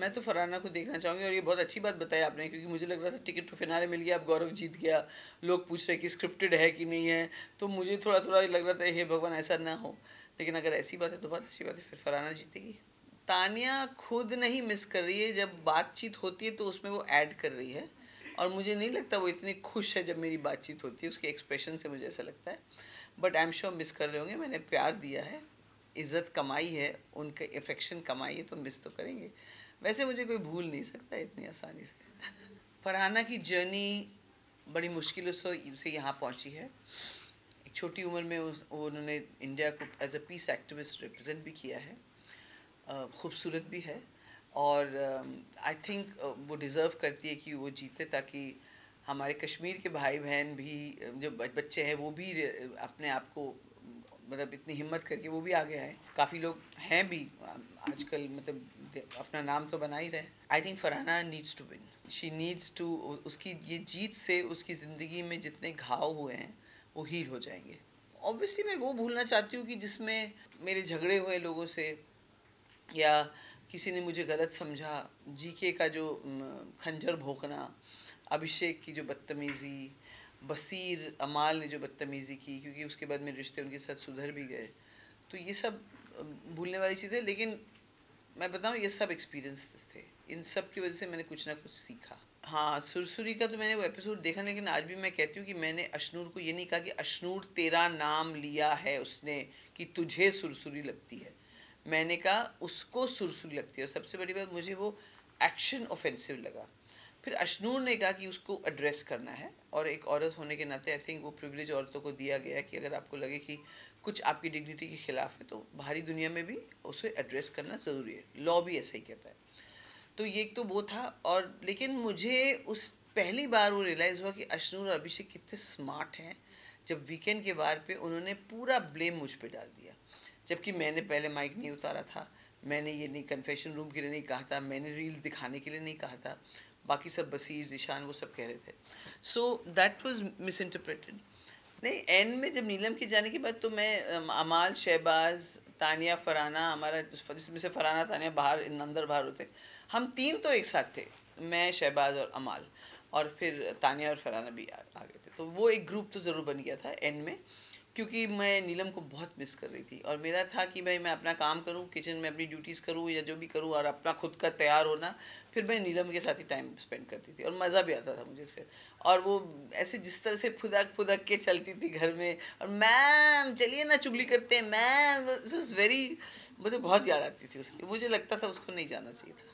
मैं तो फरहाना को देखना चाहूँगी, और ये बहुत अच्छी बात बताई आपने, क्योंकि मुझे लग रहा था टिकट टू फिनाले मिल गया, अब गौरव जीत गया, लोग पूछ रहे कि स्क्रिप्टेड है कि नहीं है, तो मुझे थोड़ा थोड़ा लग रहा था हे भगवान ऐसा ना हो, लेकिन अगर ऐसी बात है तो बहुत अच्छी बात है, फिर फरहाना जीतेगी। तानिया खुद नहीं मिस कर रही है, जब बातचीत होती है तो उसमें वो ऐड कर रही है, और मुझे नहीं लगता वो इतनी खुश है जब मेरी बातचीत होती है, उसके एक्सप्रेशन से मुझे ऐसा लगता है। But I am sure miss कर रहे होंगे, मैंने प्यार दिया है, इज़्ज़त कमाई है, उनके अफेक्शन कमाई है, तो मिस तो करेंगे। वैसे मुझे कोई भूल नहीं सकता इतनी आसानी से। फरहाना की जर्नी बड़ी मुश्किलों से यहाँ पहुँची है। एक छोटी उम्र में उन्होंने इंडिया को as a peace activist represent भी किया है, खूबसूरत भी है, और आई थिंक वो डिज़र्व करती है कि वो जीते, ताकि हमारे कश्मीर के भाई बहन भी, जो बच्चे हैं वो भी अपने आप को, मतलब इतनी हिम्मत करके वो भी आगे आए। काफ़ी लोग हैं भी आजकल, मतलब अपना नाम तो बना ही रहे। I think Farhana needs to win, she needs to, उसकी ये जीत से उसकी ज़िंदगी में जितने घाव हुए हैं वो हील हो जाएंगे। ऑब्वियसली मैं वो भूलना चाहती हूँ कि जिसमें मेरे झगड़े हुए लोगों से, या किसी ने मुझे गलत समझा, जीके का जो खंजर भोंकना, अभिषेक की जो बदतमीज़ी, बसीर अमाल ने जो बदतमीज़ी की, क्योंकि उसके बाद मेरे रिश्ते उनके साथ सुधर भी गए, तो ये सब भूलने वाली चीज़ें। लेकिन मैं बताऊँ, ये सब एक्सपीरियंस थे, इन सब की वजह से मैंने कुछ ना कुछ सीखा। हाँ, सुरसुरी का तो मैंने वो एपिसोड देखा, लेकिन आज भी मैं कहती हूँ कि मैंने अशनूर को ये नहीं कहा कि अशनूर तेरा नाम लिया है उसने कि तुझे सुरसुरी लगती है, मैंने कहा उसको सुरसुरी लगती है। और सबसे बड़ी बात, मुझे वो एक्शन ऑफेंसिव लगा। फिर अशनूर ने कहा कि उसको एड्रेस करना है, और एक औरत होने के नाते आई थिंक वो प्रिविलेज औरतों को दिया गया है कि अगर आपको लगे कि कुछ आपकी डिग्निटी के खिलाफ है तो बाहरी दुनिया में भी उसे एड्रेस करना ज़रूरी है, लॉ भी ऐसा ही कहता है। तो ये एक तो वो था। और लेकिन मुझे उस पहली बार वो रियलाइज़ हुआ कि अशनूर और अभिषेक कितने स्मार्ट हैं, जब वीकेंड के बार पे उन्होंने पूरा ब्लेम मुझ पे डाल दिया, जबकि मैंने पहले माइक नहीं उतारा था, मैंने ये नहीं कन्फेशन रूम के लिए नहीं कहा था, मैंने रील दिखाने के लिए नहीं कहा था, बाकी सब बसीर ज़ीशान वो सब कह रहे थे। So that was miss interpreted. नहीं, एंड में जब नीलम के जाने के बाद तो मैं अमाल, शहबाज, तानिया, फरहाना, हमारा जिसमें से फरहाना तानिया बाहर अंदर बाहर होते, हम तीन तो एक साथ थे, मैं, शहबाज और अमाल, और फिर तानिया और फरहाना भी आ गए थे, तो वो एक ग्रुप तो ज़रूर बन गया था एंड में, क्योंकि मैं नीलम को बहुत मिस कर रही थी, और मेरा था कि भाई मैं अपना काम करूं, किचन में अपनी ड्यूटीज़ करूं या जो भी करूं, और अपना खुद का तैयार होना, फिर मैं नीलम के साथ ही टाइम स्पेंड करती थी, और मज़ा भी आता था मुझे इसके। और वो ऐसे जिस तरह से फुदक फुदक के चलती थी घर में, और मैम चलिए ना चुगली करते हैं मैम, इट वाज वेरी, मुझे बहुत याद आती थी उसकी, मुझे लगता था उसको नहीं जाना चाहिए था।